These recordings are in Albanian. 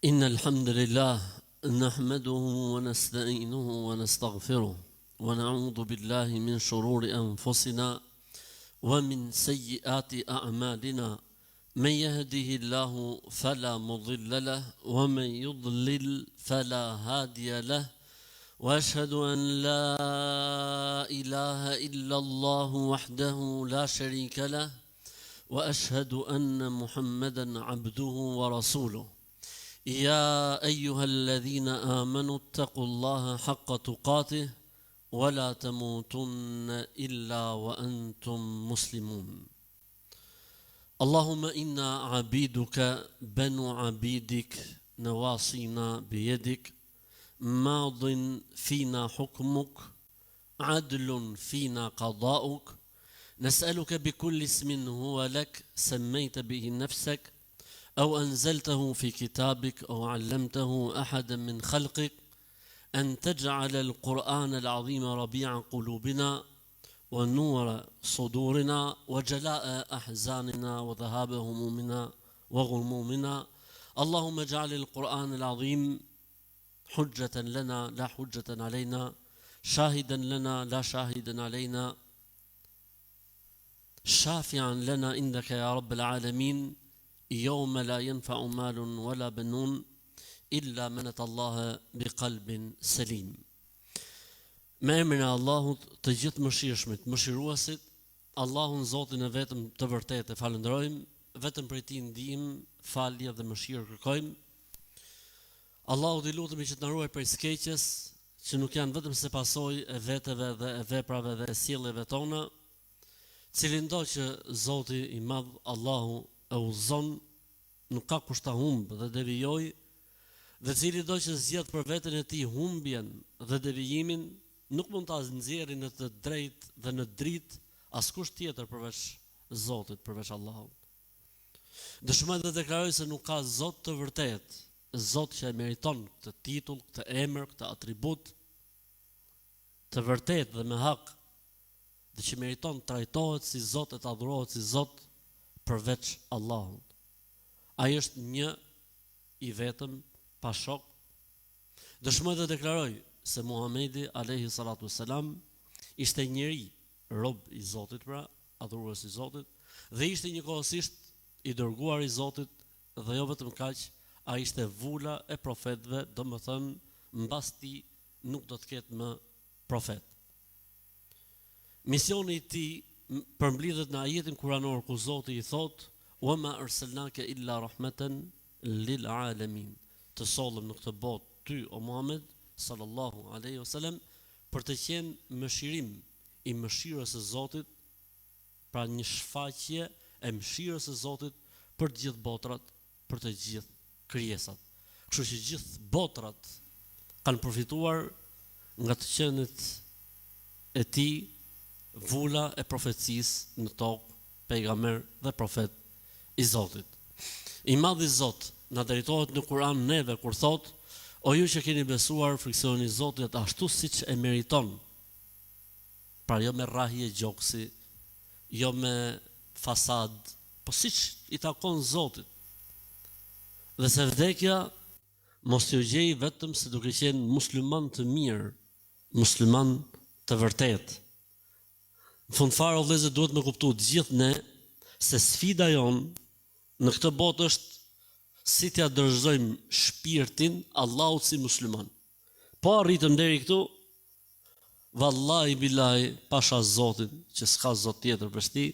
إن الحمد لله نحمده ونستعينه ونستغفره ونعوذ بالله من شرور أنفسنا ومن سيئات أعمالنا من يهده الله فلا مضل له ومن يضلل فلا هادي له وأشهد أن لا إله إلا الله وحده لا شريك له وأشهد أن محمدا عبده ورسوله يا أيها الذين آمنوا اتقوا الله حق تقاته ولا تموتن إلا وأنتم مسلمون اللهم إنا عبيدك بنو عبيدك نواصينا بيدك ماض فينا حكمك عدل فينا قضاؤك نسألك بكل اسم هو لك سميت به نفسك أو أنزلته في كتابك أو علمته أحدا من خلقك أن تجعل القرآن العظيم ربيع قلوبنا ونور صدورنا وجلاء أحزاننا وذهاب همومنا وغمومنا اللهم اجعل القرآن العظيم حجة لنا لا حجة علينا شاهدا لنا لا شاهدا علينا شافعا لنا عندك يا رب العالمين يوم لا ينفع مال ولا بنون إلا من أتى الله بقلب سليم. Me emrin e Allahut të gjithë mëshirshmit, mëshiruesit, Allahun Zotin e vetëm të vërtetë falenderojmë, vetëm prej tij ndihmë, falje dhe mëshirë kërkojmë. Allahut i lutemi që të na ruaj prej skeqjes, që nuk janë vetëm se pasojë e veteve dhe e veprave dhe e sjelljeve tona, cilin do që Zoti i Madh Allahu e udhëzon, nuk ka kusht ta humb dhe devijoj, dhe cili do që zgjedh për veten e tij humbjen dhe devijimin, nuk mund ta nxjerrë në të drejtë dhe në dritë askush tjetër përveç Zotit, përveç Allahut. Dëshmoj dhe deklaroj se nuk ka Zot të vërtetë, Zot që e meriton këtë titull, këtë emër, këtë atribut të vërtetë dhe me hak, dhe që meriton të trajtohet si Zot e të adhurohet si Zot përveç Allahut. Ai është një i vetëm, pa shok. Dëshmoj dhe deklaroj se Muhamedi alayhi salatu wassalam ishte njeri, rob i Zotit, pra, adhurues i Zotit, dhe ishte njëkohësisht i dërguar i Zotit, dhe jo vetëm kaq, ai ishte vula e profetëve, domethënë mbas tij nuk do të ketë më profet. Misioni i tij përmbledhet në ajetin kuranor ku Zoti i thotë: "Wa ma arsalnaka illa rahmatan lil alamin." Të sollëm në këtë botë ty o Muhammed sallallahu alaihi wasallam për të qenë mëshirim i mëshirës së Zotit, pra një shfaqje e mëshirës së Zotit për të gjithë botrat, për të gjithë krijesat. Kështu që gjithë botrat kanë përfituar nga të qenit e tij, vula e profecisë në tokë, pejgamber dhe profet i Zotit. I madhi Zot na drejtohet në Kur'an neve kur thot: "O ju që keni besuar, friksoni Zotit ashtu siç e meriton." Pra jo me rrahje gjoksi, jo me fasad, po siç i takon Zotit. Dhe se vdekja mos t'ju gjej vetëm se duke qenë musliman të mirë, musliman të vërtetë. Në fund fare o vëllezër, duhet me kuptu të gjithë ne se sfida jonë në këtë botë është si t'ja dorëzojmë shpirtin Allahut si musliman. Po arritëm deri këtu, vallahi billahi, pasha Zotin, që s'ka Zot tjetër për ti,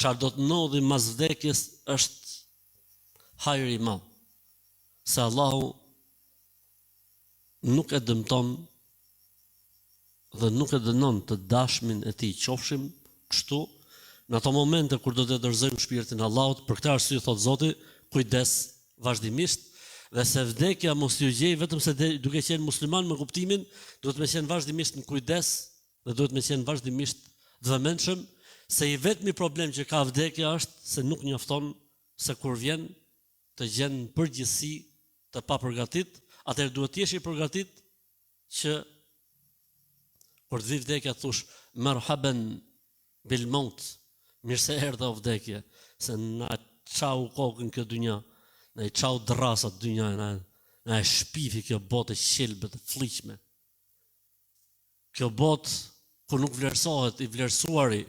çfarë do të ndodhi mas vdekjes është hajër i madh. Se Allahu nuk e dëmton dhe nuk e dënon të dashmin e tij, qofshim kështu në ato momente kur do të dorëzojmë shpirtin Allahut. Për këtë arsye thot Zoti, kujdes vazhdimisht, dhe se vdekja mos t'ju gjej vetëm se duke qenë musliman me kuptimin, duhet me qenë vazhdimisht në kujdes dhe duhet me qenë vazhdimisht të vëmendshëm, se i vetmi problem që ka vdekja është se nuk njofton se kur vjen të gjen në përgjithësi të papërgatit, atëherë duhet të jesh i përgatit që kur të vi vdekja thosh marhaban bil maut, mirë se erdhe o vdekje, se na çau kokën këtë dynja, na i çau drasat dynja, Nga e shpifi kjo botë e qelbët e fliqme. Kjo botë ku nuk vlerësohet i vlerësuari.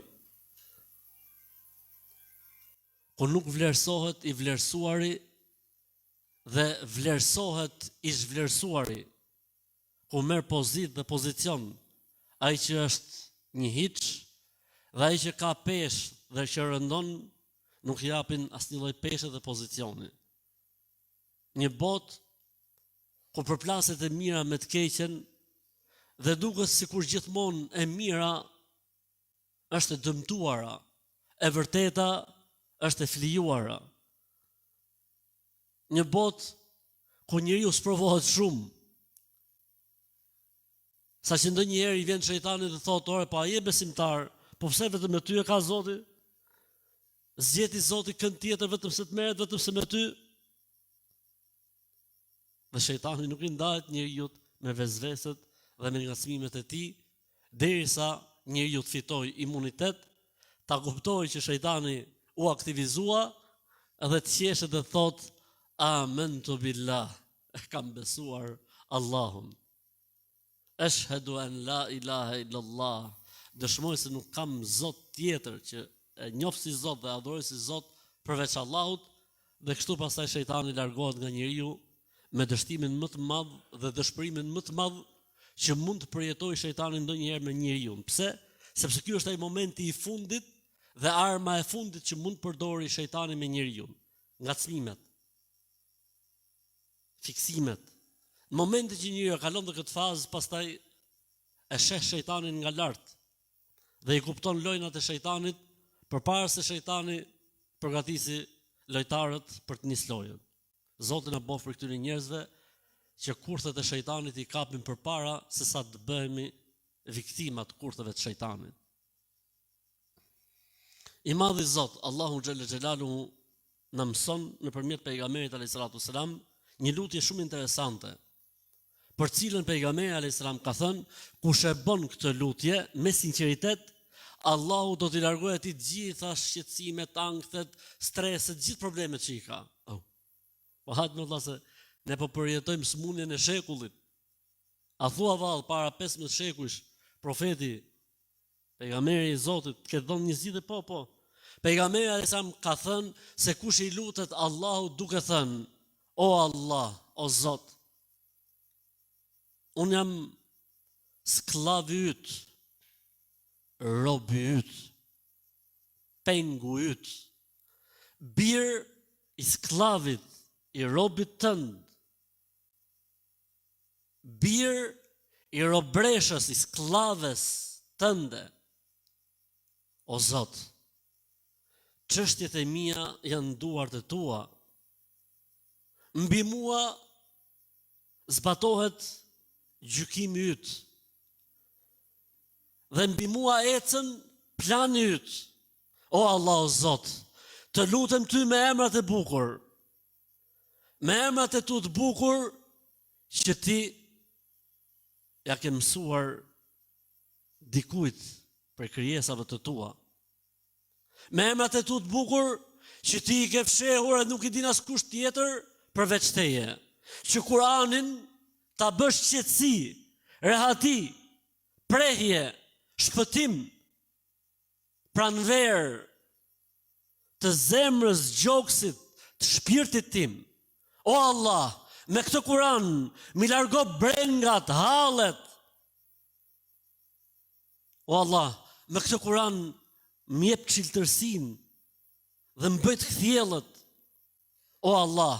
Ku nuk vlerësohet i vlerësuari dhe vlerësohet i zhvlerësuari. Ku merr pozitë dhe pozicion ai që është një hiç dhe ai që ka peshë dhe që rëndon nuk japin asnjë lloj peshe dhe pozicioni. Një botë ku përplaset e mira me të keqen dhe duket sikur gjithmonë e mira është e dëmtuara, e vërteta është e flijuara. Një botë ku njeriu sprovohet shumë. Sa që ndonjëherë i vjen shejtani dhe thotë, "Ore, pa je besimtar, po pse vetëm me ty e ka Zoti? Zgjeti Zoti kënd tjetër vetëm se të merret vetëm se me ty?" Dhe shejtani nuk i ndahet njeriu me vezveset dhe me ngacmimet e tij, derisa njeriu të fitojë imunitet, ta kuptojë që shejtani u aktivizua dhe të qeshet dhe thotë, "Amantu billah, kam besuar Allahun. Ashhadu an la ilaha illallah." Dëshmoj se nuk kam Zot tjetër që e njoh si Zot dhe adhuroj si Zot përveç Allahut, dhe kështu pastaj shejtani largohet nga njeriu me dështimin më të madh dhe dëshpërimin më të madh që mund të përjetojë shejtani ndonjëherë me njeriu. Pse? Sepse ky është ai momenti i fundit dhe arma e fundit që mund përdori shejtani me njeriu. Ngacmimet, fiksimet. Në momentin që njeriu kalon në këtë fazë, pastaj e sheh shejtanin nga lart dhe i kupton lojnat e shejtanit përpara se shejtani përgatisi lojtarët për të nisë lojën. Zoti na bof për këtyre njerëzve që kurthet e shejtanit i kapin përpara se sa të bëhemi viktima të kurtheve të shejtanit. I madhi Zot, Allahu xhalla xhelaluhu, na mëson nëpërmjet pejgamberit alayhis salatu selam një lutje shumë interesante, për cilën pejgamberi alayhis salam ka thënë, kush e bën këtë lutje me sinqeritet, Allahu do t'i largojë atij të gjitha shqetësimet, ankthet, streset, gjithë problemet që i ka. Po hajtë me vëlla se ne po përjetojmë smunjen e shekullit. A thua vallë para 15 shekujsh profeti, pejgamberi i Zotit, ke dhënë një zgjidhje? Po. Pejgamberi alayhis salam ka thënë se kush i lutet Allahut duke thënë, "O Allah, o Zot, unë jam sklavi yt, robi yt, pengu yt, bir i sklavit, i robit tënd, bir i robreshës, i sklaves tënde. O Zot, çështjet e mia janë duart e tua. Mbi mua zbatohet gjykimi yt. Dhe mbi mua ecën plani yt. O Allah, o Zot, të lutem ty me emrat e bukur. Me emrat e tu të bukur që ti ja ke mësuar dikujt për krijesave të tua. Me emrat e tu të bukur që ti i ke fshehur e nuk i din askush tjetër përveç teje. Që Kur'anin ta bësh qetësi, rehati, prehje, shpëtim, pranverë të zemrës, gjoksit, të shpirtit tim. O Allah, me këtë Kur'an mi largo brengat, hallet. O Allah, me këtë Kur'an më jep çiltërsinë dhe më bëj të kthjellët. O Allah,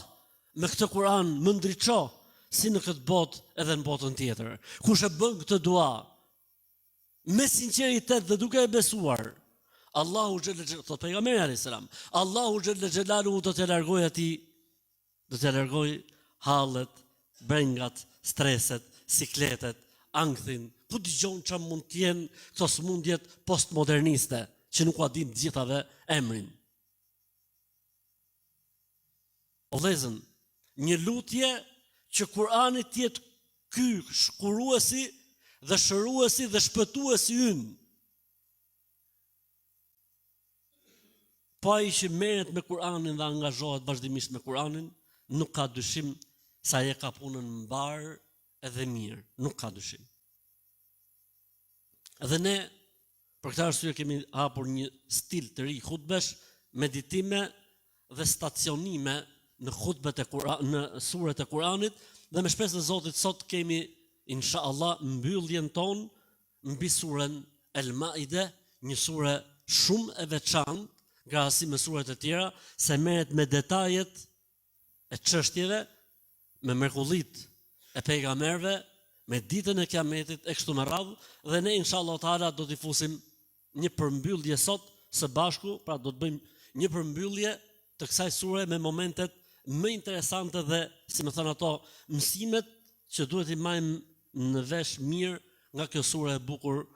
me këtë Kur'an më ndriço si në këtë botë edhe në botën tjetër. Kush e bën këtë dua me sinqeritet dhe duke e besuar, Allahu xhalla xhelalu, thot pejgamberi alayhis salam, Allahu xhalla xhelalu do të largojë atij, do të largojë hallet, brengat, streset, sikletet, ankthin. Ku dëgjon çfarë mund të jenë këto smundjet postmoderniste që nuk ua dim të gjithave emrin. O vëllezër, një lutje që Kur'ani të jetë ky shkuruesi dhe shëruesi dhe shpëtuesi ynë. Po ai që merret me Kur'anin dhe angazhohet vazhdimisht me Kur'anin, nuk ka dyshim sa e ka punën mbar edhe mirë, nuk ka dyshim. Edhe ne, për këtë arsye kemi hapur një stil të ri hutbesh, meditime dhe stacionime në hutbet në suret e Kuranit, dhe me shpresën e Zotit sot kemi inshallah mbylljen tonë mbi surën El Maide, një sure shumë e veçantë, krahasim me suret e tjera, se merret me detajet e çështjeve, me mrekullitë e pejgamberëve, me ditën e Kiametit e kështu me radhë, dhe ne inshallah taala do t'i fusim një përmbyllje sot së bashku, pra do të bëjmë një përmbyllje të kësaj sure me momentet më interesante dhe, si më thënë ato, mësimet që duhet i majmë në vesh mirë nga kjo sure e bukur,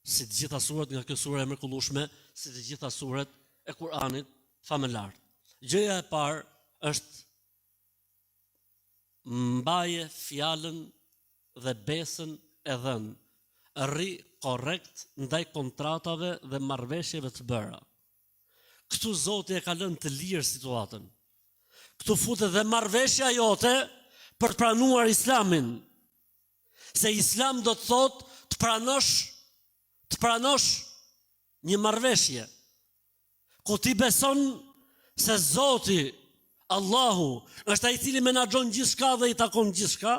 si të gjitha suret, nga kjo sure e mrekullueshme, si të gjitha suret e Kuranit famëlar. Gjëja e parë është mbaje fjalën dhe besën e dhënë. Rri korrekt ndaj kontratave dhe marrëveshjeve të bëra. Këtu Zoti e ka lënë të lirë situatën. Këtu futet dhe marrëveshja jote për të pranuar Islamin. Se Islam do të thotë të pranosh një marrëveshje. Ku ti beson se Zoti, Allahu, është ai i cili menaxhon gjithçka dhe i takon gjithçka,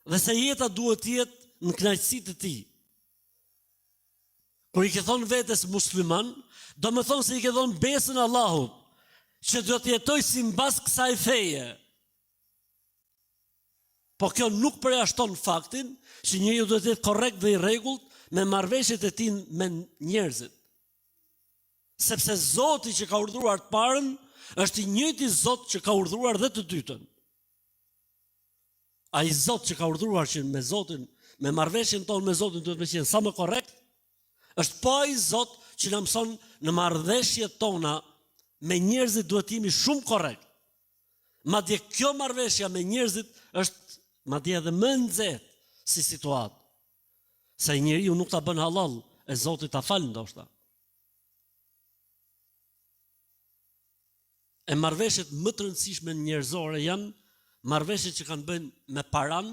dhe se jeta duhet të jetë në kënaqësi të tij. Kur i ke thonë vetes musliman, do më thonë se i ke thonë besën Allahut, që do të jetoj si mbas kësaj feje. Po kjo nuk përjashton faktin që njeriu duhet të jetë korrekt dhe i rregullt me marrëveshjet e tij me njerëzit. Sepse Zoti që ka urdhëruar të parën është i njëjti Zot që ka urdhëruar dhe të dytën. Ai Zot që ka urdhëruar që me Zotin, me marrëveshjen tonë me Zotin duhet të qenë sa më korrekt, është po ai Zot që na mëson në marrëveshjet tona me njerëzit duhet të jemi shumë korrekt. Madje kjo marrëveshja me njerëzit është madje edhe më nxehtë si situatë. Se njeriu nuk ta bën halal, e Zoti ta fal ndoshta. E marrëveshjet më të rëndësishme njerëzore janë marrëveshjet që kanë bën me paran,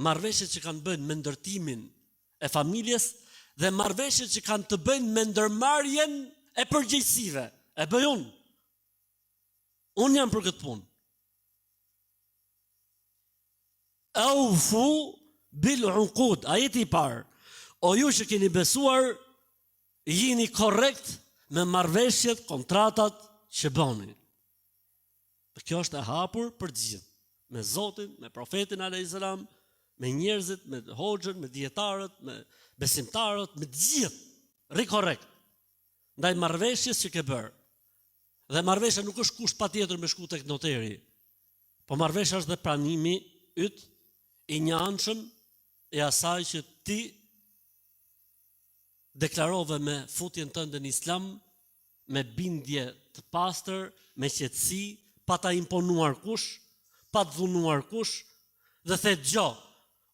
marrëveshjet që kanë bën me ndërtimin e familjes dhe marrëveshjet që kanë të bëjnë me ndërmarrjen e përgjegjësive. E bëj unë. Unë jam për këtë punë. Aufu bil uqud, ajeti i parë. O ju që keni besuar, jini korrekt me marrëveshjet, kontratat që bëni. Kjo është e hapur për gjithë. Me Zotin, me profetin alayhis salam, me njerëzit, me hoxhën, me dietarët, me besimtarët, me gjithë. Rri korrekt ndaj marrëveshjes që ke bërë. Dhe marrëveshja nuk është kush patjetër me shku tek noteri. Po marrëveshja është dhe pranimi yt i njëanshëm e asaj që ti deklarove me futjen tënde në Islam, me bindje të pastër, me qetësi, pa ta imponuar kush, pa të dhunuar kush, dhe the gjo,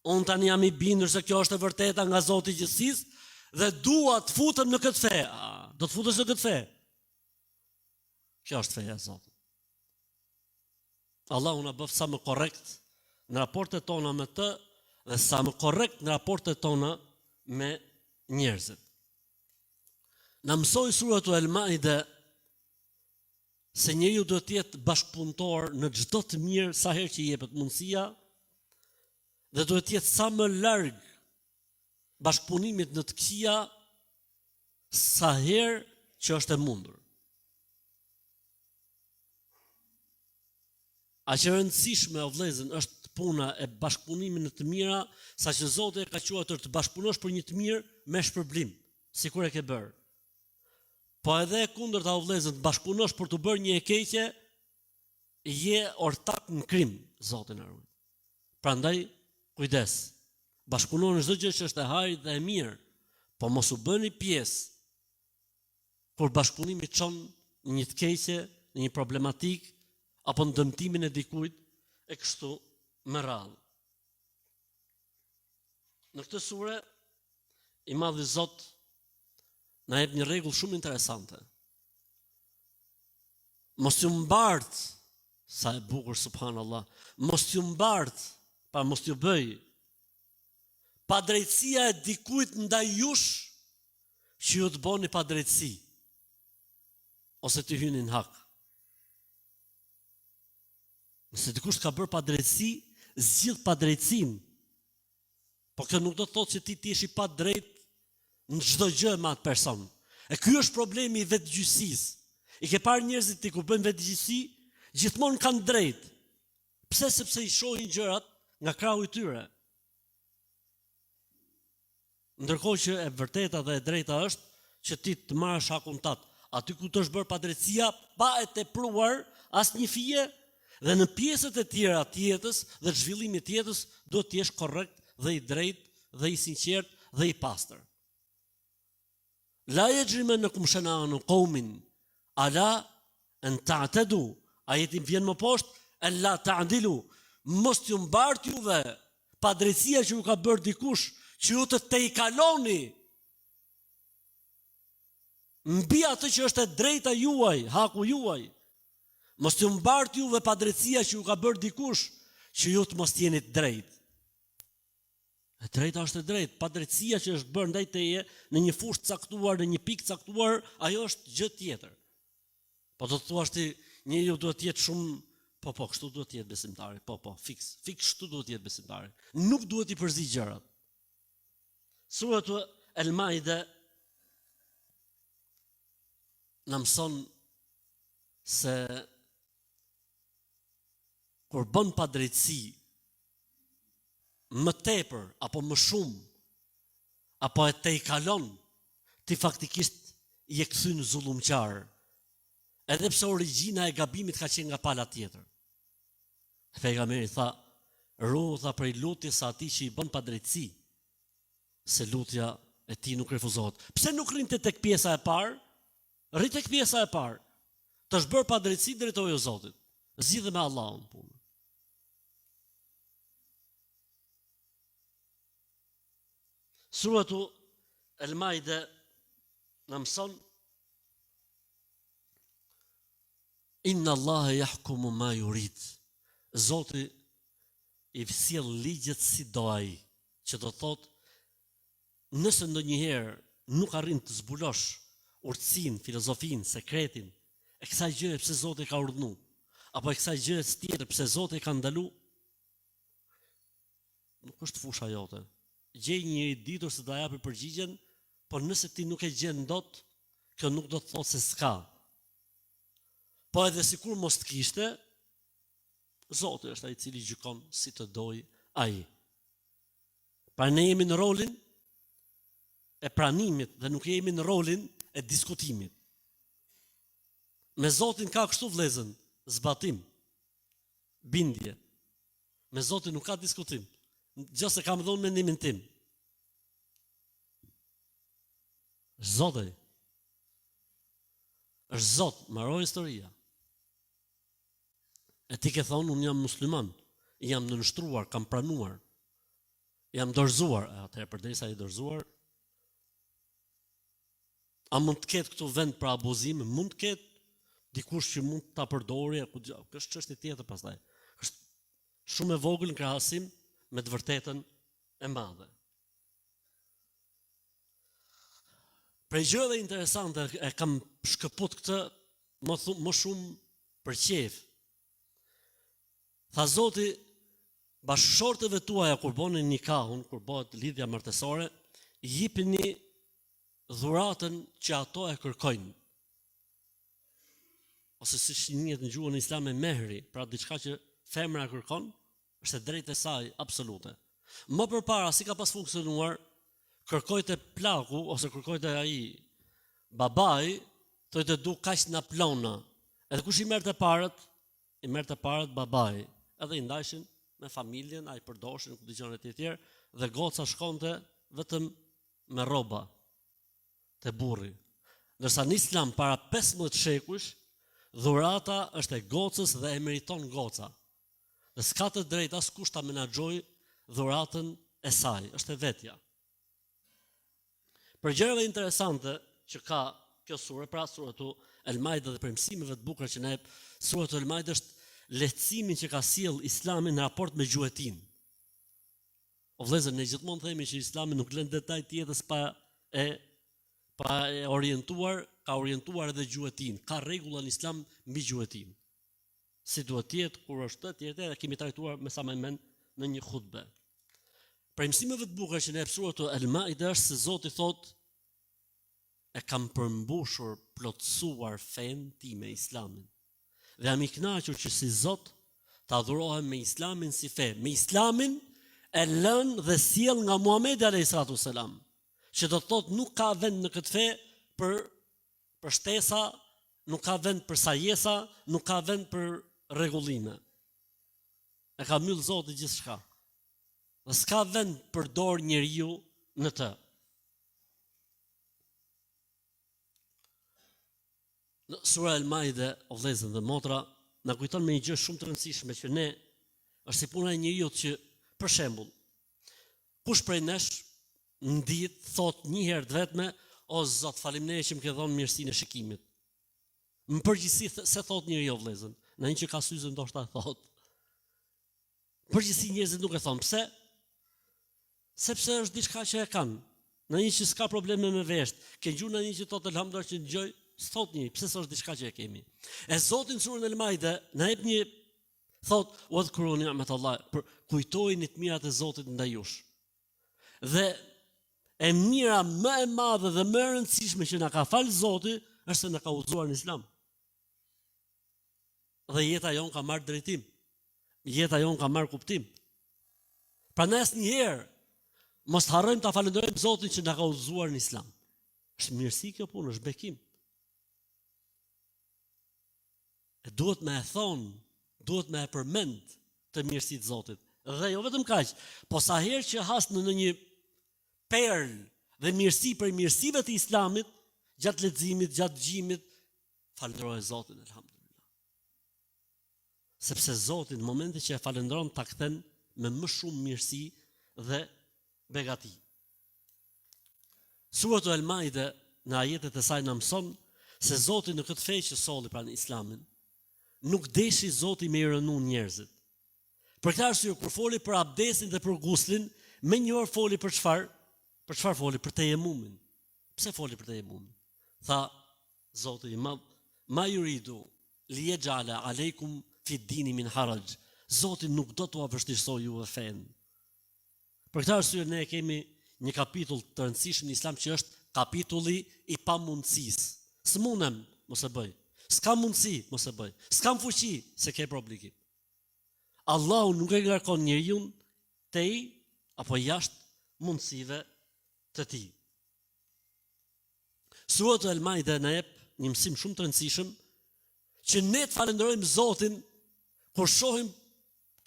unë tani jam i bindur se kjo është e vërteta nga Zoti i gjithësisë dhe dua të futem në këtë fe. Do të futesh në këtë fe. Kjo është feja e Zotit. Allahu na bëf sa më korrekt në raportet tona me të dhe sa më korrekt në raportet tona me njerëzit. Na mësoi suratu El Maide se njeriu duhet të jetë bashkëpunëtor në çdo të mirë sa herë që i jepet mundësia dhe duhet të jetë sa më larg bashkëpunimit në të këqija sa herë që është e mundur. Aq e rëndësishme o vëllezër është puna e bashkëpunimit në të mira, saqë Zoti e ka quajtur të bashkëpunosh për një të mirë me shpërblim, sikur e ke bërë. Po edhe e kundërta o vëllezër, të bashkëpunosh për të bërë një e keqe, je ortak në krim, Zoti na ruaj. Prandaj kujdes. Bashkëpunoni çdo gjë që është e hajrit dhe e mirë, po mos u bëni pjesë kur bashkëpunimi çon në një të keqe, në një problematik apo në dëmtimin e dikujt e kështu me radhë. Në këtë sure i Madhi Zot na jep një rregull shumë interesante. Mos ju mbart Sa e bukur, subhanallah. Mos t'ju mbart, pa mos t'ju bëj padrejtësia e dikujt ndaj jush që ju të boni padrejtësi ose të hyni në hak. Nëse dikush ka bërë padrejtësi, zgjidh padrejtësinë. Po kjo nuk do të thotë që ti jesh i padrejt në çdo gjë me atë person. E ky është problemi i vetëgjyqësisë. I ke parë njerëzit ti kur bëjnë vetëgjyqësi, gjithmonë kanë drejt. Pse? Sepse i shohin gjërat nga krahu i tyre. Ndërkohë që e vërteta dhe e drejta është që ti të marrësh hakun tat. Aty ku të është bërë padrejtësia pa e tepruar asnjë fije dhe në pjesët e tjera të jetës dhe zhvillimit të jetës duhet të jesh korrekt dhe i drejtë dhe i sinqert dhe i pastër. La yajrimannakum shana'anu qaumin ala an ta'tadu. Ajeti vjen më poshtë, alla ta'dilu. Mos t'ju mbart juve padrejtësia që ju ka bërë dikush, që ju të tejkaloni mbi atë që është e drejta juaj, haku juaj. Mos t'ju mbart juve padrejtësia që ju ka bërë dikush, që ju të mos jeni të drejtë. E drejta është e drejtë, padrejtësia që është bërë ndaj teje në një fushë caktuar, në një pikë caktuar, ajo është gjë tjetër. Po do të thuash ti, njeriu duhet të jetë shumë, po, kështu duhet të jetë besimtari, po, fiks kështu duhet të jetë besimtari. Nuk duhet i përziq gjërat. Suratu El-Maide na mëson se kur bën padrejtësi më tepër apo më shumë apo e tejkalon, ti faktikisht i e kthy në zullumqar. Edhe pse origjina e gabimit ka qenë nga pala tjetër. Pejgamberi tha, ruhu tha prej lutjes së atij që i bën padrejtësi, se lutja e tij nuk refuzohet. Pse nuk rrinte tek pjesa e parë? Rri tek pjesa e parë. Të është bërë padrejtësi, drejtoju Zotit. Zgjidhe me Allahun punë. Suratu El-Maide na mëson Inna Allahe yahkumu ma yurid. Zoti i sjell ligjet si do ai, që do thotë nëse ndonjëherë nuk arrin të zbulosh urtësinë, filozofinë, sekretin e kësaj gjëje pse Zoti ka urdhëruar, apo e kësaj gjëje tjetër pse Zoti ka ndaluar, nuk është fusha jote. Gjej një ditur se do japi përgjigjen, por nëse ti nuk e gjen dot, kjo nuk do të thotë se s'ka. Po edhe sikur mos të kishte, Zoti është ai i cili gjykon si të dojë ai. Pra ne jemi në rolin e pranimit dhe nuk jemi në rolin e diskutimit. Me Zotin ka kështu vëllezër, zbatim, bindje. Me Zotin nuk ka diskutim. Gjë se kam dhënë mendimin tim. Zoti është Zot, mbaroi historia. E ti ke thonë, unë jam musliman, jam nënshtruar, kam pranuar, jam dorëzuar. Atëherë përderisa i dorëzuar, a mund të ketë këtu vend për abuzim? Mund të ketë dikush që mund ta përdori, kjo është çështje tjetër pastaj. Është shumë e vogël në krahasim me të vërtetën e madhe. Prej gjërave interesante e kam shkëput këtë më shumë për qejf. Tha Zoti, bashkëshortëve tuaja kur bënin nikahun, kur bëhet lidhja martësore, jepini dhuratën që ato e kërkojnë. Ose siç njihet në gjuhën islame mehri, pra diçka që femra kërkon, është e drejtë e saj absolute. Më përpara si ka pas funksionuar, kërkojte plaku ose kërkojte ai babai, thotë du kaq na plona. Edhe kush i merrte parët babai. Edhe i ndajshin me familjen, ai përdorshin ku dëgjon e tjerë dhe goca shkonte vetëm me rroba te burri. Ndërsa në Islam para 15 shekujsh, dhurata është e gocës dhe e meriton goca. Dhe s'ka të drejtë askush ta menaxhoj dhuratën e saj, është e vetja. Për gjërave interesante që ka kjo sure, pra suratu El-Maide dhe për mësimeve të bukura që na jep suratu El-Maide, është lehtësimin që ka sjell Islami në raport me gjuetin. O vëllezër, ne gjithmonë themi që Islami nuk lën detaj të jetës pa e orientuar, ka orientuar edhe gjuetin. Ka rregulla në Islam mbi gjuetin. Si duhet të jetë, kur është të jetë, kemi trajtuar me sa më mend në një hutbe. Për mësimeve të bukura që ne suratu Al-Maida është se Zoti thotë e kam përmbushur, plotësuar fen time Islamin. Dhe jam i kënaqur që si Zot ta adhurohem me Islamin si fe. Me Islamin e lën dhe sjell nga Muhamedi alayhis salam, që do të thotë nuk ka vend në këtë fe për shtesa, nuk ka vend për sajesa, nuk ka vend për rregullime. E ka mbyll Zoti gjithçka. Dhe s'ka vend për dorë njeriu në të. Në sura Al-Maida, o vëllezër dhe motra, na kujton me një gjë shumë të rëndësishme që ne është si puna e njeriu që, për shembull, kush prej nesh në ditë thot një herë të vetme, o Zot, faleminderit që më ke dhënë mirësinë e shikimit. Në përgjithësi se thot njeriu, o vëllezër, në një që ka syze ndoshta thot. Përgjithësi njerëzit nuk e thon. Pse? Sepse është diçka që e kanë. Në një që s'ka probleme me vesht, ke gjurë në një që thotë elhamdullah që dëgjoj, s'thot një, pse s'është diçka që e kemi. E Zoti në surën Al-Maida na jep një thot wadhkuru ni'matallah, kujtojini të mirat e Zotit ndaj jush. Dhe e mira më e madhe dhe më e rëndësishme që na ka fal Zoti është se na ka udhëzuar në Islam. Dhe jeta jon ka marrë drejtim. Jeta jon ka marrë kuptim. Prandaj asnjëherë mos harrojmë ta falenderojmë Zotin që na ka udhëzuar në Islam. Është mirësi kjo punë, është bekim. E duhet me e thonë, duhet me e përmend të mirësitë Zotit. Dhe jo vetëm kaq, po sa herë që has në një perl dhe mirësi për mirësive të Islamit, gjatë leximit, gjatë dëgjimit, falenderoj Zotin, elhamdulillah. Sepse Zoti në momentin që e falenderon ta kthen me më shumë mirësi dhe begati. Suratu Al-Maida në ajetet e saj na mëson se Zoti në këtë fe që solli pra në Islamin, nuk deshi Zoti me i rënu njerëzit. Për këtë arsye kur foli për abdesin dhe për guslin, më njëherë foli për çfarë? Për çfarë foli? Për tejemumin. Pse foli për tejemumin? Tha Zoti i Madh, ma yuridu li yaj'ala aleikum fi dini min haraj. Zoti nuk do t'ua vështirësojë juve fen. Për këtë arsye ne kemi një kapitull të rëndësishëm në Islam që është kapitulli i pamundësisë. S'mundem mos e bëj. S'ka mundësi, mos e bëj. S'kam fuqi, se ke për obligim. Allahu nuk e ngarkon njeriu tej apo jashtë mundësive të tij. Suratu Al-Maida na jep një mësim shumë të rëndësishëm që ne të falenderojmë Zotin kur shohim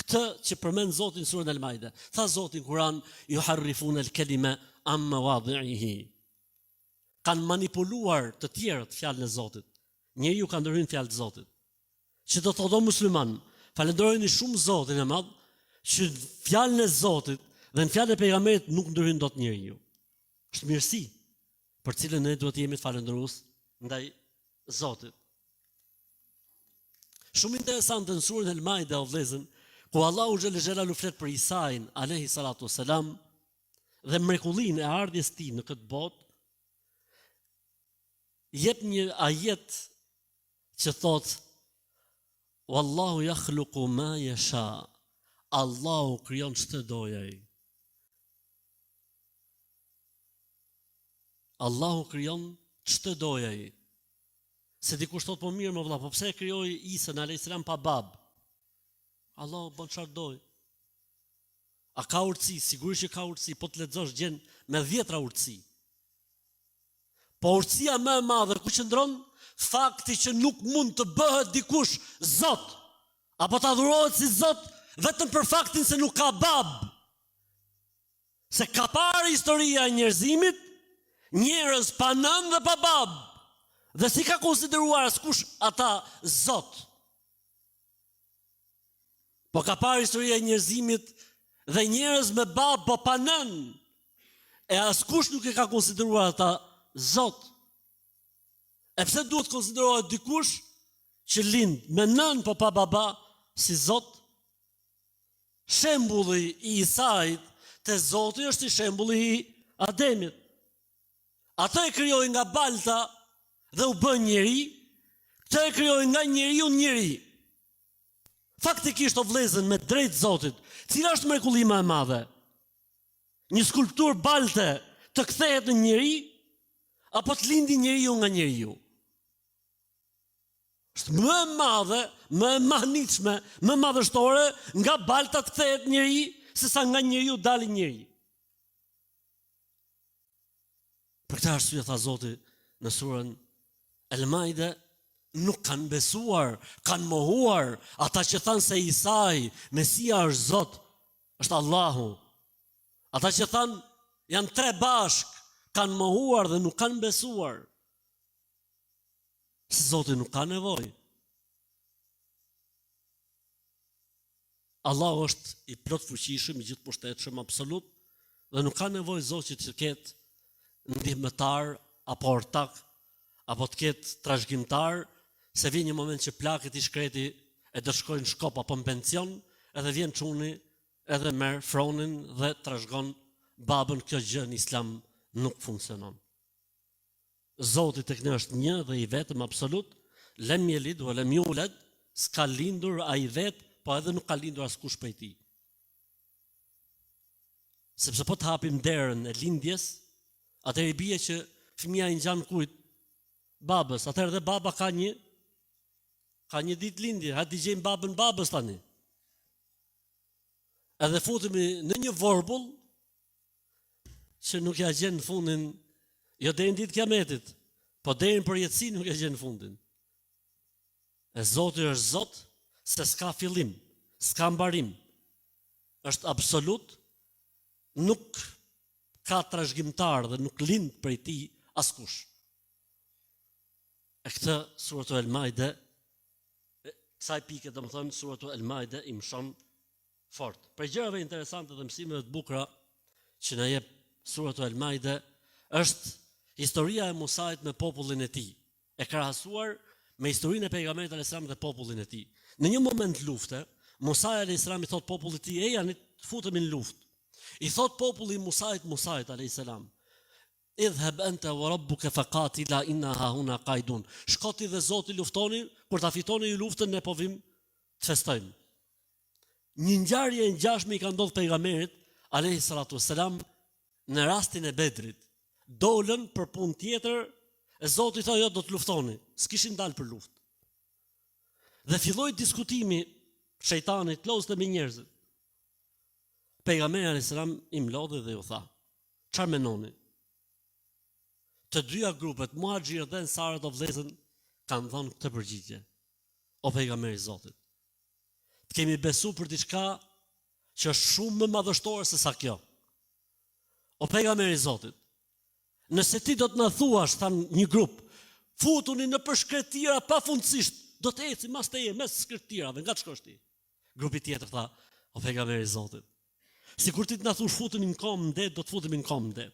këtë që përmend Zoti në surën Al-Maida. Tha Zoti në Kur'an, yuharrifuna al-kalima an mawadhi'ihi. Kan manipuluar të tjerët fjalën e Zotit. Njeriu ka ndërhyrë fjalë të Zotit. Që do thotë musliman, falenderojeni shumë Zotin e Madh, që fjalën e Zotit dhe në fjalën e pejgamberit nuk ndërhyn dot njeriu. Është mirësi për cilën ne duhet të jemi falëndërues ndaj Zotit. Shumë interesante në surën Al-Maida, o vëllezër, ku Allahu xhel xhelalu flet për Isain alayhi salatu wasalam dhe mrekullinë e ardhjes së tij në këtë botë, jep një ajet që thot Wallahu yakhluqu ma yasha. Allahu krijon ç'të dojë ai. Allahu krijon ç'të dojë ai. Se dikush thot po mirë më vëlla, po pse e krijoi Isa alayhis salam pa bab? Allahu bën çfarë dojë. A ka urtësi? Sigurisht që ka urtësi, po të lexosh gjen me 10 urtësi. Po urtësia më e madhe ku qëndron? Fakti që nuk mund të bëhet dikush Zot, apo të adhurohet si Zot vetëm për faktin se nuk ka bab. Se ka parë historia e njerëzimit, njerëz pa nën dhe pa bab, dhe si ka konsideruar askush ata Zot. Po ka parë historia e njerëzimit dhe njerëz me bab po pa nën, e askush nuk e ka konsideruar ata Zot. E pse duhet konsiderohet dikush që lind me nën po pa baba, si Zot, shembulli i Isait te Zoti është i shembulli i Ademit. Ata e krijoi nga balta dhe u bën njeri, këta e krijoi nga njeriu njeri. Faktikisht o vëllezër me drejt Zotit, cila është mrekullia e madhe? Një skulptur balte të kthehet në njeri, apo të lindi njeriu nga njeriu? Është më e madhe, më e mahnitshme, më madhështore nga balta të kthehet njeri, sesa nga njeriu dalë njeri. Për këtë arsye tha Zoti në surën El-Maide, nuk kanë besuar, kanë mohuar ata që thanë se Isai, Mesia është Zot, është Allahu. Ata që thanë janë tre bashk, kanë mohuar dhe nuk kanë besuar. Se Zoti nuk ka nevojë. Allahu është i plot fuqishëm, i gjithëpushtetshëm absolut, dhe nuk ka nevojë Zoti që të ketë ndihmëtar apo ortak, apo të ketë trashëgimtar, se vjen një moment që plakët i shkreti e do shkojnë në shkop apo në pension, edhe vjen çuni, edhe merr fronin dhe trashëgon babën, kjo gjë në Islam nuk funksionon. Zoti tek ne është një dhe i vetëm absolut, lem yelid wa lem yulad, s'ka lindur ai vet, po edhe nuk ka lindur askush prej tij. Sepse po të hapim derën e lindjes, atëherë i bie që fëmia i ngjan kujt? Babës. Atëherë dhe baba ka një ditë lindje, ha t'i gjejmë babën babës tani. Edhe futemi në një vorbull që nuk ja gjen në fundin, jo deri në ditë kiametit, po deri në përjetësi nuk ja gjen në fundin. E Zoti është Zot, se s'ka fillim, s'ka mbarim. Është absolut, nuk ka trashëgimtar dhe nuk lind prej tij askush. E këtë suratu El-Maide, kësaj pike do më thënë, suratu El-Maide i mshon fort. Për gjërave interesante dhe mësimeve të bukura që na jep suratu El-Maide është historia e Musait me popullin e tij, e krahasuar me historinë e pejgamberit alayhis salam dhe popullin e tij. Në një moment lufte, Musa alayhis salam i thot popullit të tij, "Ejani, futemi në luftë." I thot populli Musait alayhis salam, "Idhhab anta wa rabbuka faqatila inna hahuna qaidun." Shko ti dhe Zoti luftoni, kur ta fitoni ju luftën ne po vim të festojmë. Një ngjarje e ngjashme i ka ndodhur pejgamberit alayhis salatu wassalam në rastin e Bedrit. Dolën për punë tjetër, e Zoti tha jo do të luftoni, s'kishin dalë për luftë. Dhe filloi diskutimi shejtani të lozte me njerëzit. Pejgamberi alayhis salam i mlodhi dhe ju tha, "Çfarë mendoni?" Të dyja grupet, muhaxhirët dhe ensarët o vëllezër, kanë dhënë këtë përgjigje. O pejgamberi i Zotit, të kemi besu për diçka që është shumë më madhështore se sa kjo. O pejgamberi i Zotit, nëse ti do të na thuash, than një grup, futuni në përshkretira pafundësisht, do të eci mas teje mes shkretirave, nga të shkosh ti? Grupi tjetër tha, o pejgamberi i Zotit, sikur ti të na thush futuni në kom në det, do të futemi në kom në det.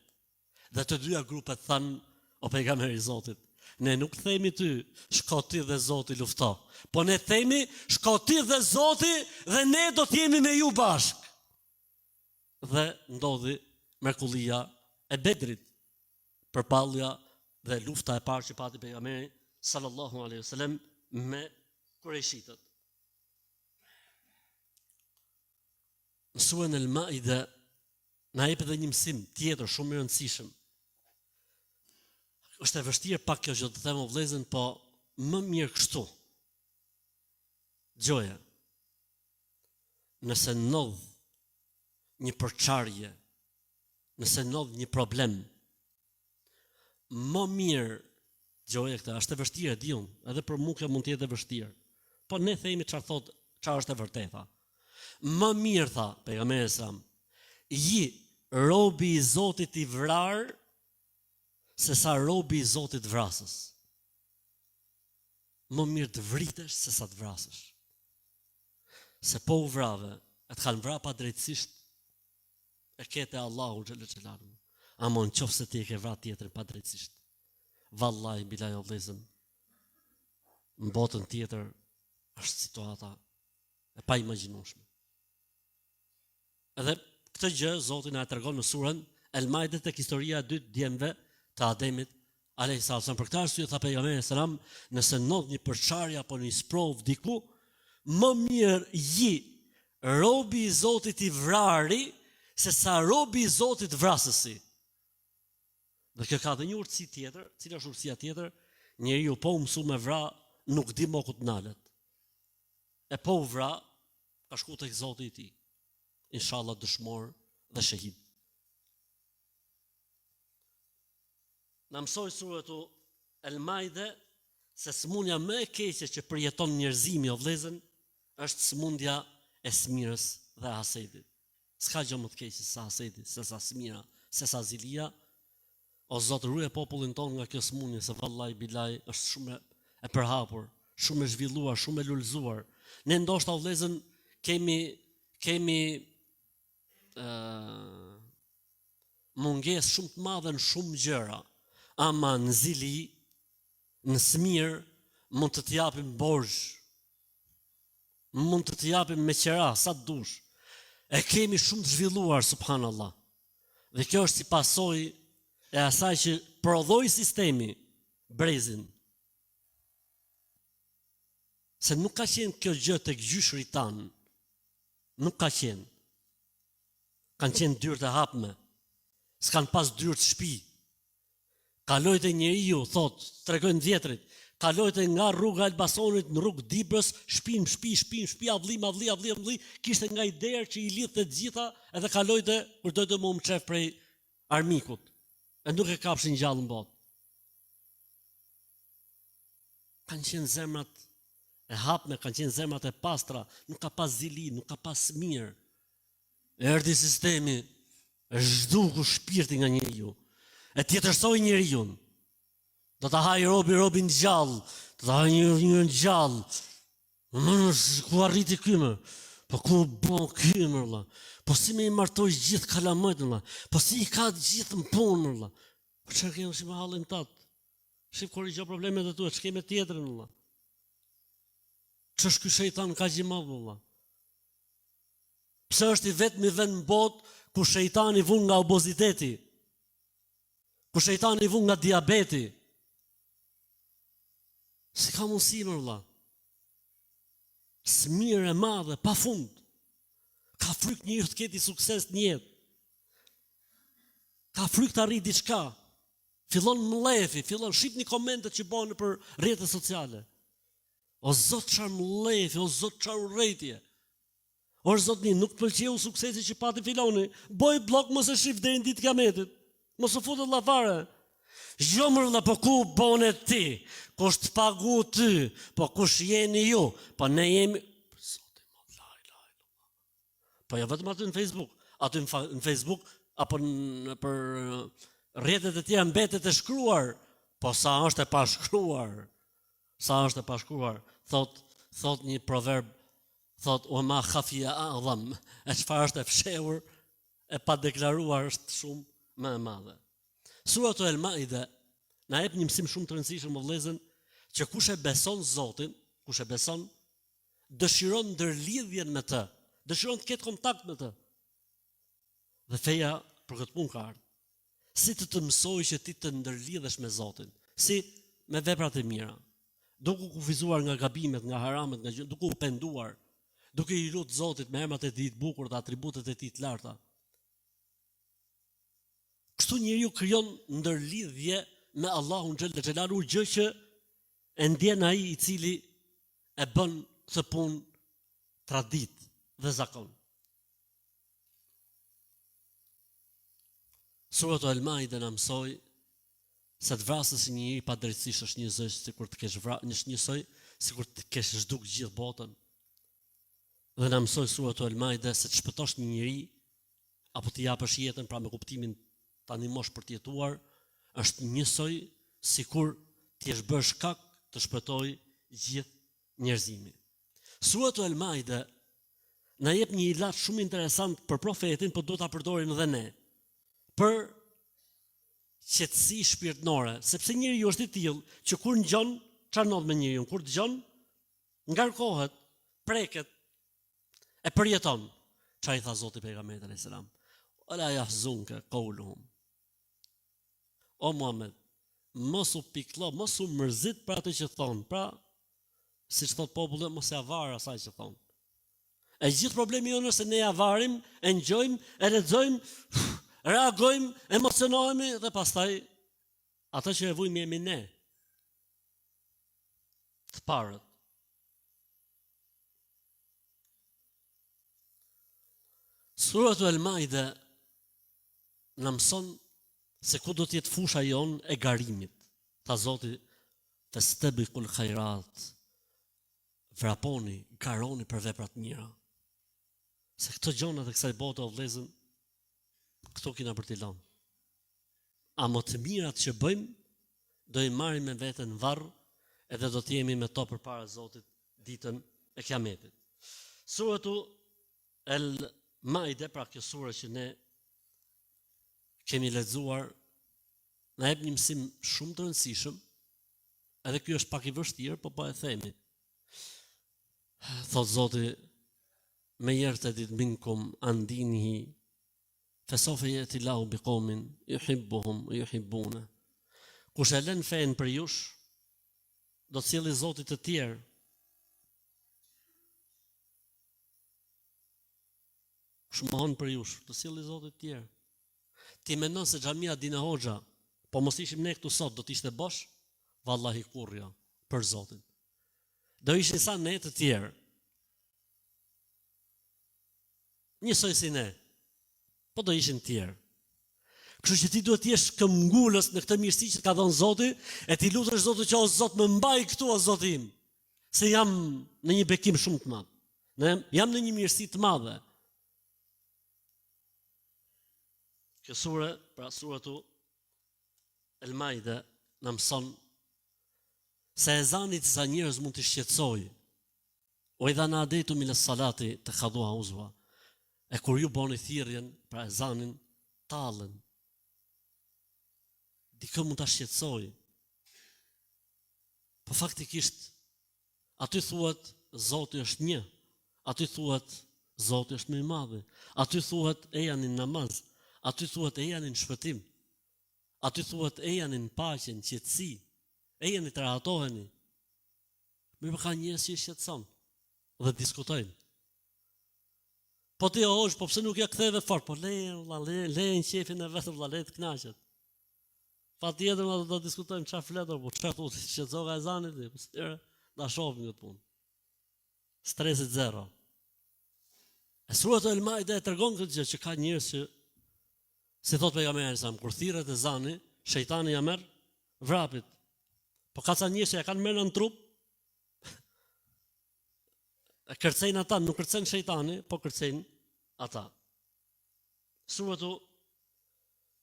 Dhe të dyja grupet thanë, o pejgamberi i Zotit, ne nuk themi ty, shko ti dhe Zoti lufto, po ne themi, shko ti dhe Zoti dhe ne do të jemi me ju bashk. Dhe ndodhi mrekullia e Bedrit, përpallja dhe lufta e parë që pati pejgamberi sallallahu alaihi wasallam me kurejshitët. Në surën El-Maide na jep edhe një mësim tjetër shumë i rëndësishëm. Është e vështirë pak kjo që të them o vëllezër, po më mirë kështu. Gjoja. Nëse ndodh një përçarje, nëse ndodh një problem, më mirë gjoja këta, është e vështirë, di unë, edhe për mua kjo mund të jetë e vështirë. Po ne themi çfarë është e vërteta. Më mirë tha pejgamberi sa, ji robi i Zotit i vrar, se sa robi i Zotit vrasës. Më mirë të vritesh se sa të vrasësh. Se po u vrave, e të kanë vra pa drejtësisht, e kete Allahu xhallal xhelalu. Ama në qoftë se ti e ke vra tjetër pa drejtësisht, vallahi bilaj o vëllezër, në botën tjetër është situata e pa imagjinueshme. Edhe këtë gjë Zoti na e tregon në surën El-Maide tek historia e dytë djemve të Ademit alayhis salam. Për këtë arsye tha pejgamberi selam, nëse ndodh një përçarje apo një sprov diku, më mirë robi i Zotit i vrari se sa robi i Zotit vrasësi. Dhe kjo ka dhe një urtësi tjetër, cila është urtësia tjetër, njeriu po u mësu me vra, nuk di më ku të nalet. E po u vra, ka shku tek Zoti i tij. Inshallah dëshmor dhe shahid. Na mësoi suratu El-Maide se sëmundja më e keqe që përjeton njerëzimi o vëllezër është sëmundja e smirës dhe hasedit. S'ka gjë më të keqe se sa hasedi, se sa smira, se sa zilia. O Zot, ruaj popullin ton nga kjo sëmundje, se vallahi bilaj është shumë e përhapur, shumë e zhvilluar, shumë e lulëzuar. Ne ndoshta o vëllezër kemi mungesë shumë të madhe në shumë gjëra, ama në zili, në smir, mund të t'japim borxh, mund të t'japim me qera, sa të dush. E kemi shumë të zhvilluar, subhanallah. Dhe kjo është si pasojë e asaj që prodhoi sistemi brezin. Se nuk ka qenë kjo gjë tek gjyshri tanë, nuk ka qenë. Kanë qenë dyrë të hapme, s'kan pas dyrë të shtëpi. Kalojt e njeriu, thot, tregojnë vjetrit, kalojt e nga rruga Elbasanit në rrugë Dibrës, shpi, avlli, kishte nga i derë që i lidhte të gjitha, edhe kalojt e kur dojtë më qef prej armikut, e nuk e kapshin gjallë në botë. Kanë qenë zemrat e hapme, kanë qenë zemrat e pastra, nuk ka pas zili, nuk ka pas mirë. Erdhi sistemi, e zhduku shpirti nga njeriu, e tjetërsoi njeriu. Do ta haj robin gjallë, do ta haj një gjallë. Ku arriti ky më? Po ku bon ky më valla? Po si më i martoj gjithë kalamajt valla? Po si i ka gjithë në punë valla? Po çfarë kemi si me hallin tat? Shif korrigjo problemet e tua, ç'kemi tjetrën valla? Ç'është ky shejtan ka gjë madh valla? Pse është i vetmi vend në botë ku shejtani vun nga obeziteti? Ku shejtani vun nga diabeti? Si ka mundësi më valla? Smire e madhe, pa fund. Ka fryk njëri të keti sukses në jetë. Ka fryk të arrit diçka. Fillon mlefi, shqip një komentet që bënë për rrjetet sociale. O Zot çfarë mlefi, o Zot çfarë urrëtie. O Zotni, nuk të pëlqeu suksesi që pati filoni, boj blok mos e shif deri në ditë kiametit. Mos u futet llafare. Jo më valla, po ku bone ti? Kush të pagu ty? Po kush jeni ju? Po ne jemi Zoti më laj. Po ja vetëm aty në Facebook, aty në Facebook apo për rrjetet e tjera mbetet e shkruar. Po sa është e pashkruar. Sa është e pashkruar. Thot një proverb, thot o ma khafia a'dham, e çfarë është e fshehur e pa deklaruar është shumë më e madhe. Suratu El-Maide na jep një mësim shumë të rëndësishëm o vëllezër, që kush e beson Zotin, kush e beson, dëshiron ndërlidhjen me të, dëshiron të ketë kontakt me të. Dhe feja për këtë punë ka ardhur. Si të mësoj që ti të ndërlidhesh me Zotin, si me veprat e mira, duke u kufizuar nga gabimet, nga haramet, duke u penduar, duke i lutur Zotit me emrat e tij të bukur dhe atributet e tij të larta. Kështu njeriu krijon ndërlidhje me Allahun xhel xhelalu, gjë që e ndjen ai i cili e bën këtë punë tradit dhe zakon. Suratu El-Maide na mësoi se të vrasësh një njeri pa drejtësisht është një zë sikur të kesh njësoj sikur të kesh zhduk gjithë botën. Dhe na mësoi suratu El-Maide se të shpëtosh një njeri apo të japësh jetën pra me kuptimin ta ndihmosh për të jetuar, është njësoj sikur ti jesh bërë shkak të shpëtoj gjithë njerëzimin. Suratu El-Maide na jep një ilaç shumë interesant për profetin, por do ta përdorim edhe ne. Për qetësi shpirtërore, sepse njeriu është i tillë që kur ngjon, çfarë ndodh me njeriu? Kur dëgjon, ngarkohet, preket, E përjeton. Çfarë i tha Zoti pejgamberit alayhis salam? Ala yahzunka qawluhum. O Muhammed, mos u pikëllo, mos u mërzit për atë që thon. Pra, siç thot populli, mos e avar asaj që thon. E gjithë problemi jonë është se ne ja varim, e ngjojmë, e lexojmë, reagojmë, emocionohemi dhe pastaj atë që e vujmë jemi ne. Të parët. Suratu Al-Maide na mëson se ku do të jetë fusha jonë e garimit. Tha Zoti, fastabiqul khairat. Vraponi, garoni për veprat mira. Se këto gjona të kësaj bote o vëllezër, këto kina për t'i lënë. A më të mirat që bëjmë, do i marrim me veten varr, edhe do të jemi me to përpara Zotit ditën e Kiametit. Suratu El-Maide, pra kjo sure që ne kemi lexuar, na jep një mësim shumë të rëndësishëm, edhe ky është pak i vështirë, po e themi. Thot Zoti, me yertadid minkum an dinihi fasawfa yati Allahu biqaumin yuhibbuhum wa yuhibbuna. Kush e lën fen për jush, do të sjellë Zoti të tjerë. Kush mohon për jush, do të sjellë Zoti të tjerë. Ti mendon se xhamia Dina Hoxha, po mos ishim ne këtu sot, do të ishte bosh? Vallahi kurrja për Zotin. Do ishin sa ne të tjerë. Njësoj si ne, po do ishin tjerë. Kështu që ti duhet të jesh këmbgulës në këtë mirësi që ka dhënë Zoti, e ti lutesh Zotit që o Zot më mbaj këtu o Zoti im, se jam në një bekim shumë të madh. Jam në një mirësi të madhe. Kjo sure, pra suratu El-Maide, na mëson se ezani disa njerëz mund të shqetësojë. O idha nadaytum ila salati takhadhuha huzwa. E kur ju boni thirrjen pra ezanin, tallën. Dikë mund ta shqetësojë. Po faktikisht aty thuhet Zoti është një. Aty thuhet Zoti është më i madh. Aty thuhet e janë në namaz. Aty thuhet e janë në shpëtim. Aty thuhet e janë në paqe, në qetësi. E janë të rahatoheni. Mirë, ka njerëz që shqetëson dhe diskutojnë. Po ti o hoxh, po pse nuk ja ktheve fort? Po lejnë qefin e vetë vëllai të kënaqet. Patjetër do të diskutojmë çfarë fletor, po çfarë thotë shqetësova ezanit, po s'era na shohim këtë punë. Stresit zero. E suratu El-Maide e tregon këtë gjë që ka njerëz që si thot pejgamberi sa kur thirret ezani, shejtani ja merr vrapit. Po ka ca njerëz që ja kanë merrë në trup. E kërcejnë ata, nuk kërcejnë shejtani, po kërcejnë ata. Suratu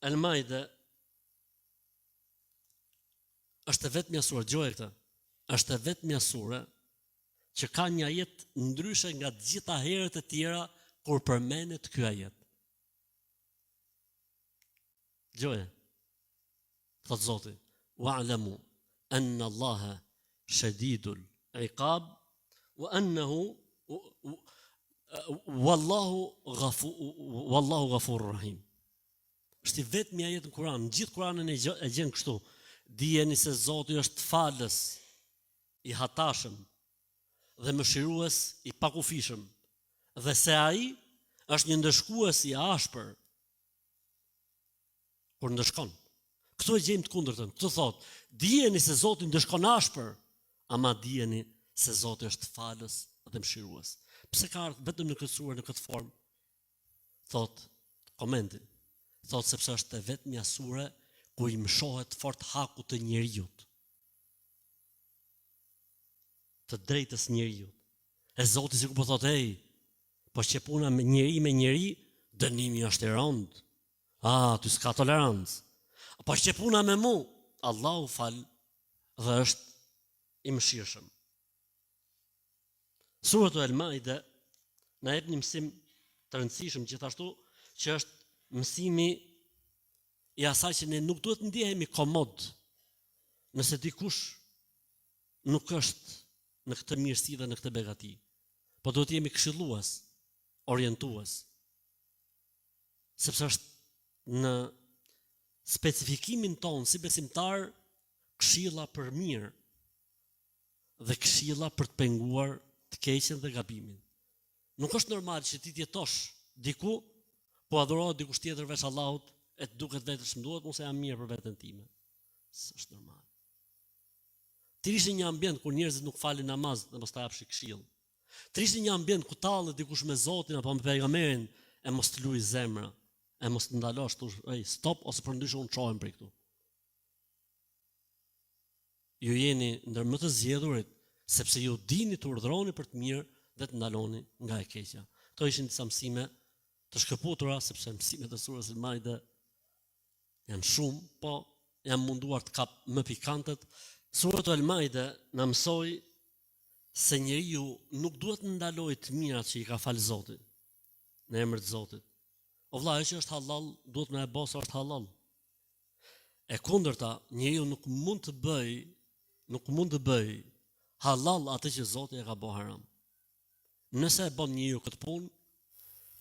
El-Maide është vetëm sure, dëgjoj këtë. Është vetëm sure që ka një ajet ndryshe nga të gjitha herët e tjera kur përmendet ky ajet. Dëgjoj. Thot Zoti: "Wa'lamu anna Allaha shadidul iqab wa annahu wallahu ghafurur rahim." Është vetëm një ajet në Kur'an, në gjithë Kur'anin e gjen kështu. Dijeni se Zoti është falës, i hatashëm dhe mëshirues i pakufishëm, dhe se ai është një ndëshkues i ashpër kur ndëshkon. Këtu e gjejmë të kundërtën. Këtu thot, dijeni se Zoti ndëshkon ashpër, ama dijeni se Zoti është falës dhe mëshirues. Pse ka ardhur vetëm në këtë sure në këtë formë? Thot komenti. Thot sepse është vetëm një sure ku i mshohet fort haku të njerëzit. Të drejtës njerëzit. E Zoti sikur po thotë, "Ej, po shqepuna me njeri, dënimi është i rëndë. Ty s'ka tolerancë. Po shqepuna me mu, Allahu fal dhe është i mëshirshëm." Suratu El-Maide na jep një mësim të rëndësishëm gjithashtu, që është mësimi i asaj që ne nuk duhet ndjehemi komod nëse dikush nuk është në këtë mirësi dhe në këtë begati. Po duhet jemi këshillues. orientues. Sepse është në specifikimin tonë si besimtar këshilla për mirë dhe këshilla për të penguar të keqen dhe gabimin. Nuk është normal që ti jetosh diku, po adhurohet dikush tjetër veç Allahut, e të duket vetësh duhet mos e jam mirë për veten time. S'është normal. Ti ishi një ambient kur njerëzit nuk falin namaz dhe mos ta japshi këshill. Ti ishi një ambient ku tallet dikush me Zotin apo me pejgamberin e mos të luaj zemra, e mos të ndalosh thosh, "Ej, stop ose përndryshe unë çohem prej këtu." Ju jeni ndër më të zgjedhurit sepse ju dini të urdhroni për të mirë dhe të ndaloni nga e keqja. Kto ishin disa mësime të shkëputura sepse mësimet e surës Al-Maide janë shumë, po jam munduar të kap më pikantët. Sura Al-Maide na mësoi se njeriu nuk duhet të ndalojë të mirat që i ka falë Zoti në emër të Zotit. O vëlla, ajo që është halal duhet më e bëj sa është halal. E kundërta, njeriu nuk mund të bëj halal atë që Zoti e ka bërë haram. Nëse e bën njeriu këtë punë,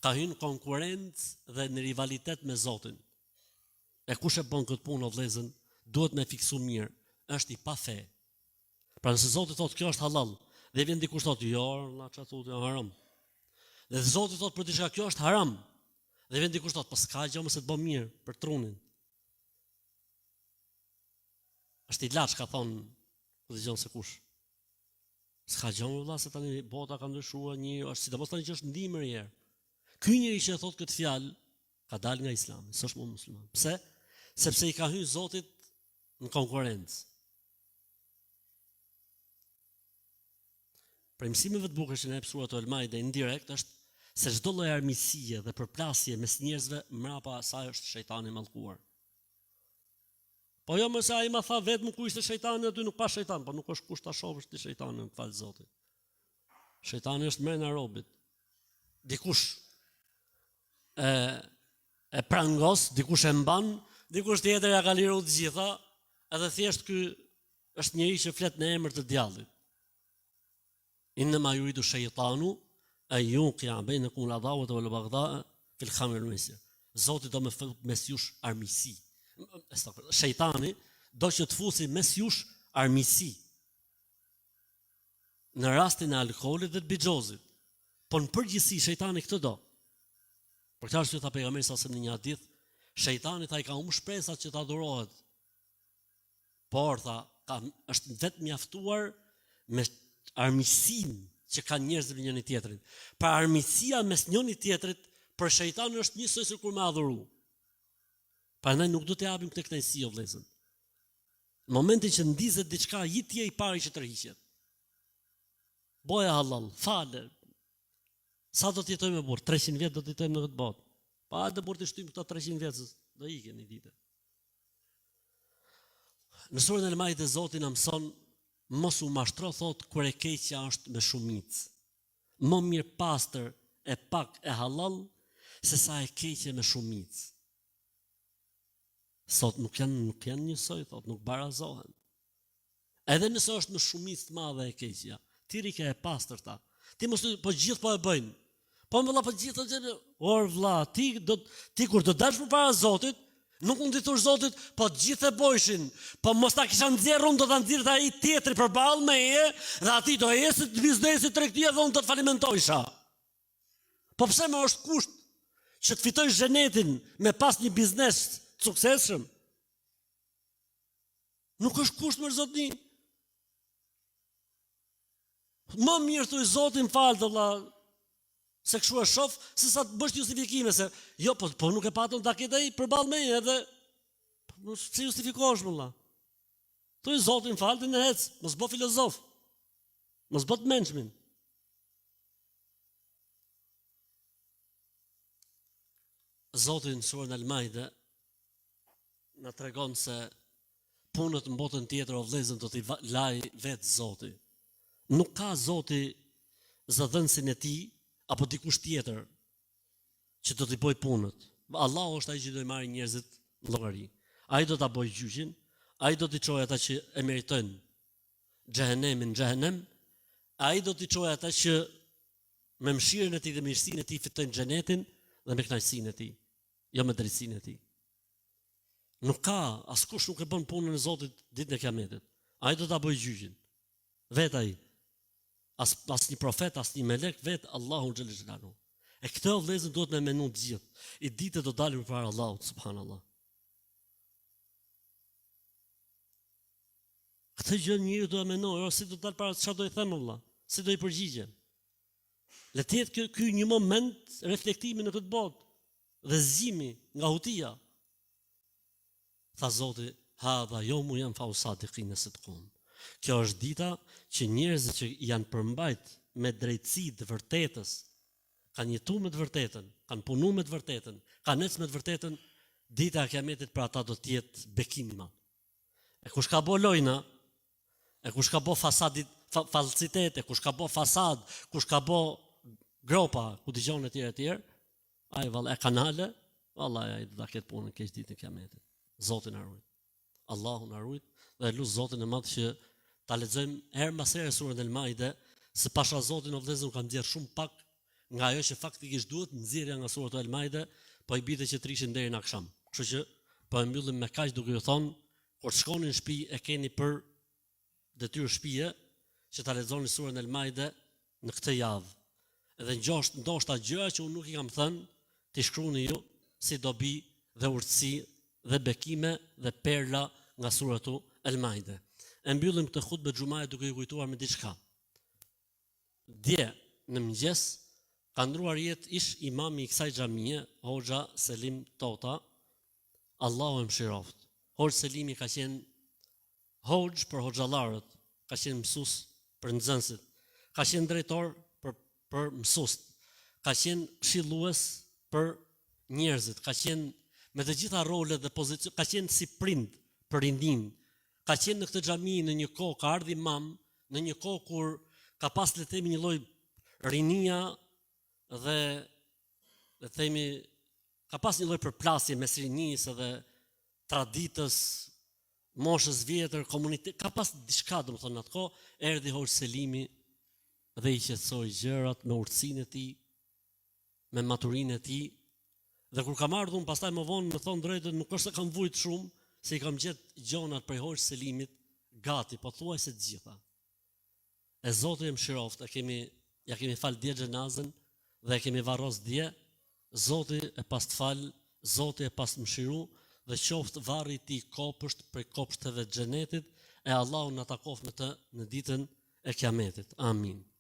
ka hyrë në konkurrencë dhe në rivalitet me Zotin. E kush e bën këtë punë o vëllezër, duhet me fiksu mirë, është i pa fe. Pra nëse Zoti thotë kjo është halal, dhe vjen dikush thotë jo, Allah çfarë thotë është haram. Dhe Zoti thotë për diçka kjo është haram. Dhe vjen dikush thotë po s'ka gjë më se të bën mirë për trunin. Është i laç ka thonë, po dëgjon se kush. S'ka gjë më vëlla se tani bota ka ndryshuar një, është sidomos tani që është ndihmër një herë. Ky njeri që e thotë këtë fjalë ka dalë nga Islami, s'është më musliman. Pse? Sepse i ka hyrë Zotit në konkurrencë. Për mësimeve të bukura që ne Sura Al-Maide indirekt është se çdo lloj armiqësie dhe përplasje mes njerëzve mbrapa asaj është shejtani i mallkuar. Po jo më sa ai ma tha vetëm ku ishte shejtani aty nuk pa shejtan, po nuk është kush ta shohësh ti shejtanin, fal Zotit. Shejtani është mrena robit. Dikush e prangos, dikush e mban, dikush tjetër ja ka liru të gjitha, edhe thjesht ky është njëri që flet në emër të djallit. Innama yuridu shaytanu an yuqi'a bainakum al-adawata wal-baghdha'a fil khamr wal-maisir. Zoti do me fut mes jush armiqësi. Shejtani do që të fusi mes jush armiqësi. Në rastin e alkoolit dhe të bixhozit. Po në përgjithësi shejtani këtë do. Për këtë arsye tha pejgamberi sa në një hadith, shejtani tha i ka humbur shpresat që të adhurohet. Por tha, është vetë mjaftuar me armiqësinë që kanë njerëzit me njëri tjetrin. Pra armiqësia mes njëri tjetrit për shejtanin është njësoj si kur me adhuru. Prandaj nuk do të japim këtë kënaqësi o vëllezër. Në momentin që ndizet diçka, jitje i pari që tërhiqet. Boja halal, fale. Sa do të jetojmë me burr? 300 vjet do të jetojmë në këtë botë. Pa të burr të shtyjmë këto 300 vjet, do iken një ditë. Në surën Al-Maide Zoti na mëson mos u mashtro thot kur e keqja është me shumicë. Më mirë pastër e pak e halal se sa e keqja me shumicë. Sot nuk janë njësoj, thot, nuk barazohen. Edhe nëse është në shumicë të madhe e keqja, ti rike e pastërta. Ti mos po gjithë po e bëjnë. Po më vëlla po gjithë or vëlla, ti kur do dalsh përpara Zotit, nuk mund të thosh Zotit, po gjithë e bojshin, po mos ta kisha nxjerrur, do ta nxjerrte ai tjetri përballë meje, dhe aty do ecë të biznesi tregtia dhe unë do të falimentojsha. Po pse më është kusht që të fitoj xhenetin me pas një biznes të suksesshëm? Nuk është kusht më zotni. Më mirë thuj Zotin falë të vëlla, se kështu e shoh, se sa të bësh justifikime se jo, po nuk e patën ta ketë ai përballë me edhe si justifikohesh më vëlla. Thuj Zotin falë të në hec, mos bë filozof. Mos bë të mençmin. Zoti në surën Al-Maide na tregon se punët në botën tjetër o vëllezër do t'i laj vetë Zoti. Nuk ka Zoti zëdhënësin e tij apo dikush tjetër që do t'i bëj punët. Allahu është ai që do i marrë njerëzit në llogari. Ai do ta bëjë gjyqin, ai do t'i çojë ata që e meritojnë xhehenemin xhehenem, ai do t'i çojë ata që me mëshirën e tij dhe mirësinë e tij fitojnë xhenetin dhe me kënaqësinë e tij, jo me drejtsinë e tij. Nuk ka, askush nuk e bën punën e Zotit ditën e Kiametit. Ai do ta bëjë gjyqin. Vet ai. As një profet, as një melek, vet Allahu xhallahu xhelalu. E këtë vëllezër duhet me menu të gjithë. I ditë do dalim përpara Allahut subhanallahu. Këtë gjë njëri do ta mendoj, si do dal para çfarë do i them vëlla? Si do i përgjigjem? Le të jetë ky një moment reflektimi në këtë botë dhe zgjimi nga hutia. Tha Zoti, hadha yawmu yanfa'u sadiqin sidqum. Kjo është dita që njerëzit që janë përmbajt me drejtësi të vërtetës, kanë jetuar me të vërtetën, kanë punuar me të vërtetën, kanë ecë me të vërtetën, dita e Kiametit për ata do të jetë bekim i madh. E kush ka bë lojna, e kush ka bë falsitet, e kush ka bë fasad, kush ka bë gropa, ku dëgjon etj, ai vallë e kanale, vallahi ai do ta ketë punën keq ditën e Kiametit. Zoti na ruaj. Allahu na ruaj dhe lut Zotin e Madh që ta lexojmë herë mbas here surën El-Maide, se pasha Zotin o vëllezër kanë nxjerr shumë pak nga ajo që faktikisht duhet nxjerrja nga sura El-Maide, po i bite që trishin deri në akşam. Kështu që po e mbyllim me kaq duke ju thonë, kur shkoni në shtëpi e keni për detyrë shtëpie që ta lexoni surën El-Maide në këtë javë. Edhe ndoshta gjëra që unë nuk i kam thënë, ti shkruani ju si dobi dhe urtësi dhe bekime dhe perla nga suratu El-Maide. E mbyllim këtë hutbë xumaje duke ju kujtuar me diçka. Dje në mëngjes ka ndruar jetë ish imami i kësaj xhamie, Hoxha Selim Tota, Allahu e mëshiroft. Hoxha Selimi ka qenë hoxh për hoxhallarët, ka qenë mësues për nxënësit, ka qenë drejtor për mësuesit, ka qenë këshillues për njerëzit, ka qenë me të gjitha rolet dhe pozicion, ka qenë si prind për rindin, ka qenë në këtë xhami në një kohë, ka ardhi imam në një kohë kur ka pas le të themi një lloj rinia dhe le të themi ka pas një lloj përplasje mes rinisë dhe traditës, moshës vjetër, komunitet, ka pas diçka domethënë atë kohë, erdhi Hoxha Selimi dhe i qetësoi gjërat me urtësinë e tij, me maturinë e tij. Dhe kur kam ardhur pastaj më vonë më thon drejtën, nuk është se kam vujt shumë, se i kam gjetë gjonat për Hoxha Selimit gati, pothuajse të gjitha. E Zoti më mëshiroft, ja kemi fal dje xhenazën dhe e kemi varros dje. Zoti e pas të fal, Zoti e pas të mëshiru dhe qoftë varri i tij kopësht për kopshteve të xhenetit, e Allahu na takof me të në ditën e Kiametit. Amin.